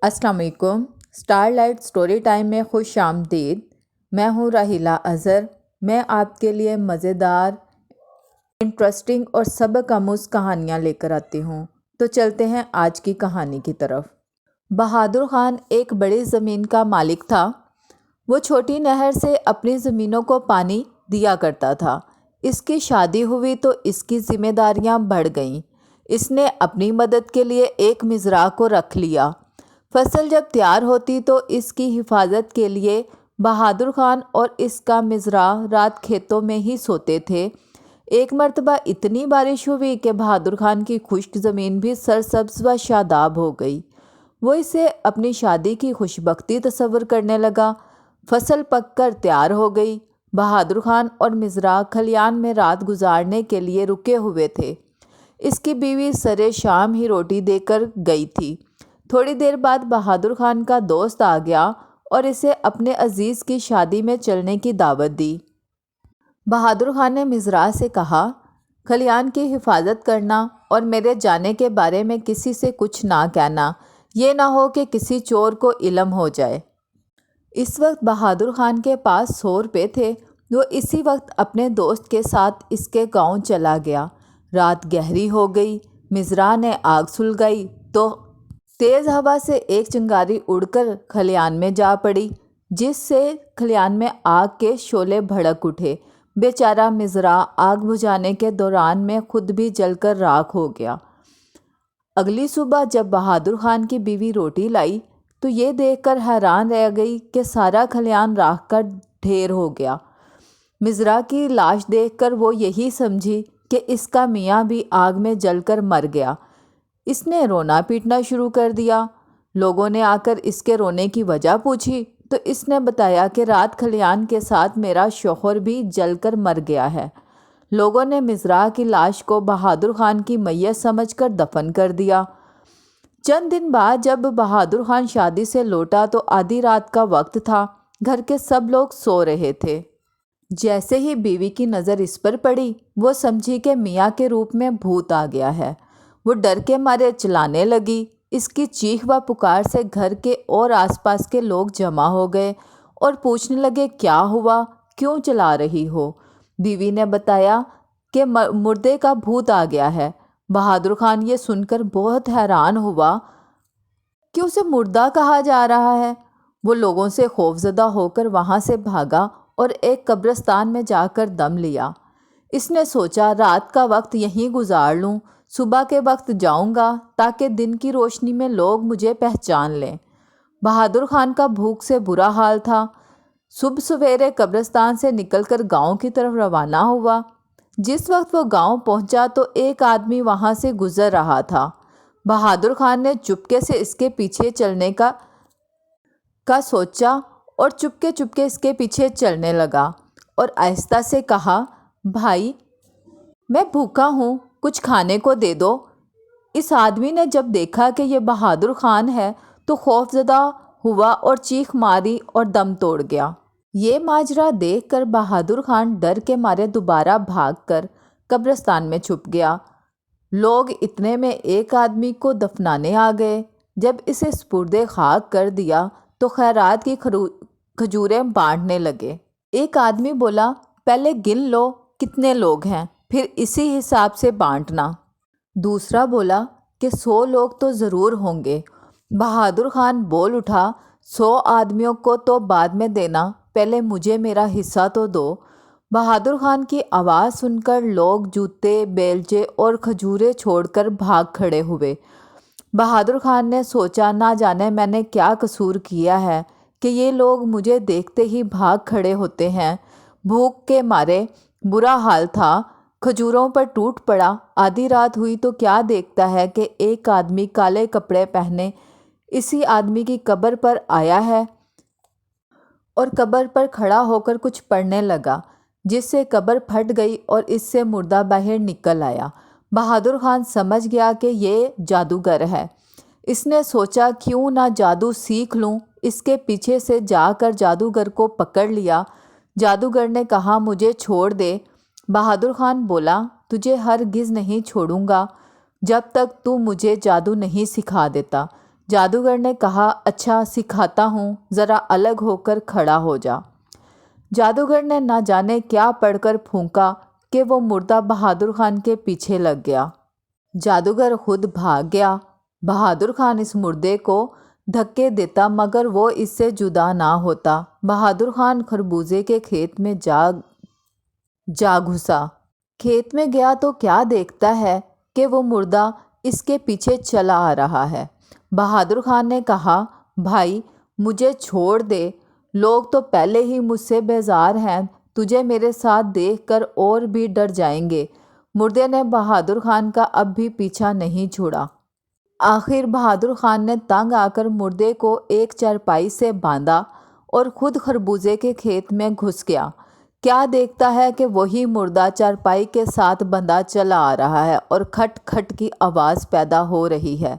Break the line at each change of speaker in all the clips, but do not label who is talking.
السلام علیکم۔ Star light story time میں خوش آمدید۔ میں ہوں راحیلہ اظہر۔ میں آپ کے لیے مزیدار، انٹرسٹنگ اور سبق آموز کہانیاں لے کر آتی ہوں۔ تو چلتے ہیں آج کی کہانی کی طرف۔ بہادر خان ایک بڑی زمین کا مالک تھا۔ وہ چھوٹی نہر سے اپنی زمینوں کو پانی دیا کرتا تھا۔ اس کی شادی ہوئی تو اس کی ذمہ داریاں بڑھ گئیں۔ اس نے اپنی مدد کے لیے ایک مزرعہ کو رکھ لیا۔ فصل جب تیار ہوتی تو اس کی حفاظت کے لیے بہادر خان اور اس کا مزرعہ رات کھیتوں میں ہی سوتے تھے۔ ایک مرتبہ اتنی بارش ہوئی کہ بہادر خان کی خشک زمین بھی سرسبز و شاداب ہو گئی۔ وہ اسے اپنی شادی کی خوشبختی تصور کرنے لگا۔ فصل پک کر تیار ہو گئی۔ بہادر خان اور مزرعہ کھلیان میں رات گزارنے کے لیے رکے ہوئے تھے۔ اس کی بیوی سرے شام ہی روٹی دے کر گئی تھی۔ تھوڑی دیر بعد بہادر خان کا دوست آ گیا اور اسے اپنے عزیز کی شادی میں چلنے کی دعوت دی۔ بہادر خان نے مزرعہ سے کہا، کھلیان کی حفاظت کرنا اور میرے جانے کے بارے میں کسی سے کچھ نہ کہنا، یہ نہ ہو کہ کسی چور کو علم ہو جائے۔ اس وقت بہادر خان کے پاس 100 روپے تھے۔ وہ اسی وقت اپنے دوست کے ساتھ اس کے گاؤں چلا گیا۔ رات گہری ہو گئی۔ مزرعہ نے آگ سلگائی تو تیز ہوا سے ایک چنگاری اڑ کر کھلیان میں جا پڑی، جس سے کھلیان میں آگ کے شعلے بھڑک اٹھے۔ بیچارہ مزرعہ آگ بجھانے کے دوران میں خود بھی جل کر راکھ ہو گیا۔ اگلی صبح جب بہادر خان کی بیوی روٹی لائی تو یہ دیکھ کر حیران رہ گئی کہ سارا کھلیان راکھ کا ڈھیر ہو گیا۔ مزرعہ کی لاش دیکھ کر وہ یہی سمجھی کہ اس کا میاں بھی آگ میں جل کر مر گیا۔ اس نے رونا پیٹنا شروع کر دیا۔ لوگوں نے آ کر اس کے رونے کی وجہ پوچھی تو اس نے بتایا کہ رات کھلیان کے ساتھ میرا شوہر بھی جل کر مر گیا ہے۔ لوگوں نے مزرعہ کی لاش کو بہادر خان کی میت سمجھ کر دفن کر دیا۔ چند دن بعد جب بہادر خان شادی سے لوٹا تو آدھی رات کا وقت تھا۔ گھر کے سب لوگ سو رہے تھے۔ جیسے ہی بیوی کی نظر اس پر پڑی، وہ سمجھی کہ میاں کے روپ میں بھوت آ گیا ہے۔ وہ ڈر کے مارے چلانے لگی۔ اس کی چیخ و پکار سے گھر کے اور آس پاس کے لوگ جمع ہو گئے اور پوچھنے لگے، کیا ہوا؟ کیوں چلا رہی ہو؟ بیوی نے بتایا کہ مردے کا بھوت آ گیا ہے۔ بہادر خان یہ سن کر بہت حیران ہوا کہ اسے مردہ کہا جا رہا ہے۔ وہ لوگوں سے خوفزدہ ہو کر وہاں سے بھاگا اور ایک قبرستان میں جا کر دم لیا۔ اس نے سوچا، رات کا وقت یہیں گزار لوں، صبح کے وقت جاؤں گا تاکہ دن کی روشنی میں لوگ مجھے پہچان لیں۔ بہادر خان کا بھوک سے برا حال تھا۔ صبح سویرے قبرستان سے نکل کر گاؤں کی طرف روانہ ہوا۔ جس وقت وہ گاؤں پہنچا تو ایک آدمی وہاں سے گزر رہا تھا۔ بہادر خان نے چپکے سے اس کے پیچھے چلنے کا سوچا اور چپکے چپکے اس کے پیچھے چلنے لگا اور آہستہ سے کہا، بھائی میں بھوکا ہوں، کچھ کھانے کو دے دو۔ اس آدمی نے جب دیکھا کہ یہ بہادر خان ہے تو خوف زدہ ہوا اور چیخ ماری اور دم توڑ گیا۔ یہ ماجرا دیکھ کر بہادر خان ڈر کے مارے دوبارہ بھاگ کر قبرستان میں چھپ گیا۔ لوگ اتنے میں ایک آدمی کو دفنانے آ گئے۔ جب اسے سپرد خاک کر دیا تو خیرات کی کھجوریں بانٹنے لگے۔ ایک آدمی بولا، پہلے گن لو کتنے لوگ ہیں، پھر اسی حساب سے بانٹنا۔ دوسرا بولا کہ 100 لوگ تو ضرور ہوں گے۔ بہادر خان بول اٹھا، 100 آدمیوں کو تو بعد میں دینا، پہلے مجھے میرا حصہ تو دو۔ بہادر خان کی آواز سن کر لوگ جوتے، بیلچے اور کھجوریں چھوڑ کر بھاگ کھڑے ہوئے۔ بہادر خان نے سوچا، نہ جانے میں نے کیا قصور کیا ہے کہ یہ لوگ مجھے دیکھتے ہی بھاگ کھڑے ہوتے ہیں۔ بھوک کے مارے برا حال تھا، کھجوروں پر ٹوٹ پڑا۔ آدھی رات ہوئی تو کیا دیکھتا ہے کہ ایک آدمی کالے کپڑے پہنے اسی آدمی کی قبر پر آیا ہے اور قبر پر کھڑا ہو کر کچھ پڑھنے لگا، جس سے قبر پھٹ گئی اور اس سے مردہ باہر نکل آیا۔ بہادر خان سمجھ گیا کہ یہ جادوگر ہے۔ اس نے سوچا، کیوں نہ جادو سیکھ لوں۔ اس کے پیچھے سے جا کر جادوگر کو پکڑ لیا۔ جادوگر نے کہا، مجھے چھوڑ دے۔ بہادر خان بولا، تجھے ہرگز نہیں چھوڑوں گا جب تک تو مجھے جادو نہیں سکھا دیتا۔ جادوگر نے کہا اچھا سکھاتا ہوں، ذرا الگ ہو کر کھڑا ہو جا۔ جادوگر نے نہ جانے کیا پڑھ کر پھونکا کہ وہ مردہ بہادر خان کے پیچھے لگ گیا۔ جادوگر خود بھاگ گیا۔ بہادر خان اس مردے کو دھکے دیتا مگر وہ اس سے جدا نہ ہوتا۔ بہادر خان خربوزے کے کھیت میں جا گھسا۔ کھیت میں گیا تو کیا دیکھتا ہے کہ وہ مردہ اس کے پیچھے چلا آ رہا ہے۔ بہادر خان نے کہا بھائی مجھے چھوڑ دے، لوگ تو پہلے ہی مجھ سے بیزار ہیں، تجھے میرے ساتھ دیکھ کر اور بھی ڈر جائیں گے۔ مردے نے بہادر خان کا اب بھی پیچھا نہیں چھوڑا۔ آخر بہادر خان نے تنگ آ کر مردے کو ایک چارپائی سے باندھا اور خود خربوزے کے کھیت میں گھس گیا۔ کیا دیکھتا ہے کہ وہی مردہ چارپائی کے ساتھ بندھا چلا آ رہا ہے اور کھٹ کھٹ کی آواز پیدا ہو رہی ہے۔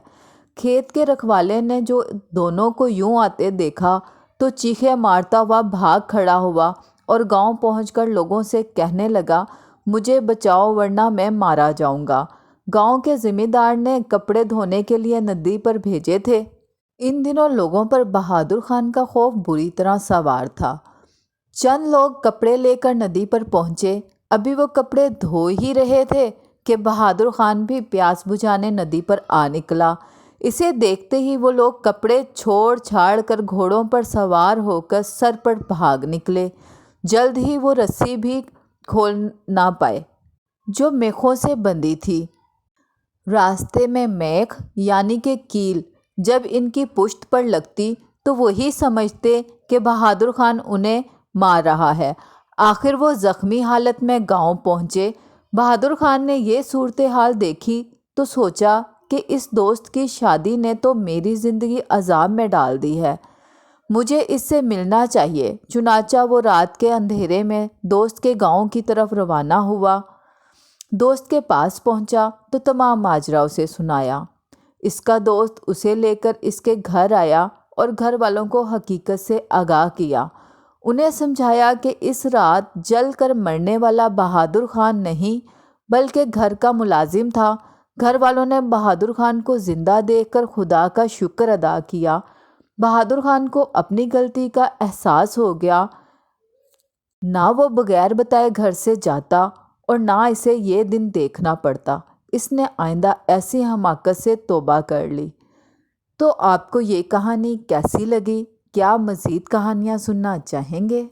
کھیت کے رکھوالے نے جو دونوں کو یوں آتے دیکھا تو چیخیں مارتا ہوا بھاگ کھڑا ہوا اور گاؤں پہنچ کر لوگوں سے کہنے لگا مجھے بچاؤ ورنہ میں مارا جاؤں گا۔ گاؤں کے ذمہ دار نے کپڑے دھونے کے لیے ندی پر بھیجے تھے۔ ان دنوں لوگوں پر بہادر خان کا خوف بری طرح سوار تھا۔ چند لوگ کپڑے لے کر ندی پر پہنچے۔ ابھی وہ کپڑے دھو ہی رہے تھے کہ بہادر خان بھی پیاس بجھانے ندی پر آ نکلا۔ اسے دیکھتے ہی وہ لوگ کپڑے چھوڑ چھاڑ کر گھوڑوں پر سوار ہو کر سر پر بھاگ نکلے۔ جلد ہی وہ رسی بھی کھول نہ پائے جو میخوں سے بندھی تھی۔ راستے میں میخ یعنی کہ کیل جب ان کی پشت پر لگتی تو وہی سمجھتے کہ بہادر خان انہیں مار رہا ہے۔ آخر وہ زخمی حالت میں گاؤں پہنچے۔ بہادر خان نے یہ صورتحال دیکھی تو سوچا کہ اس دوست کی شادی نے تو میری زندگی عذاب میں ڈال دی ہے، مجھے اس سے ملنا چاہیے۔ چنانچہ وہ رات کے اندھیرے میں دوست کے گاؤں کی طرف روانہ ہوا۔ دوست کے پاس پہنچا تو تمام ماجرا اسے سنایا۔ اس کا دوست اسے لے کر اس کے گھر آیا اور گھر والوں کو حقیقت سے آگاہ کیا۔ انہیں سمجھایا کہ اس رات جل کر مرنے والا بہادر خان نہیں بلکہ گھر کا ملازم تھا۔ گھر والوں نے بہادر خان کو زندہ دیکھ کر خدا کا شکر ادا کیا۔ بہادر خان کو اپنی غلطی کا احساس ہو گیا۔ نہ وہ بغیر بتائے گھر سے جاتا اور نہ اسے یہ دن دیکھنا پڑتا۔ اس نے آئندہ ایسی حماقت سے توبہ کر لی۔ تو آپ کو یہ کہانی کیسی لگی؟ کیا مزید کہانیاں سننا چاہیں گے؟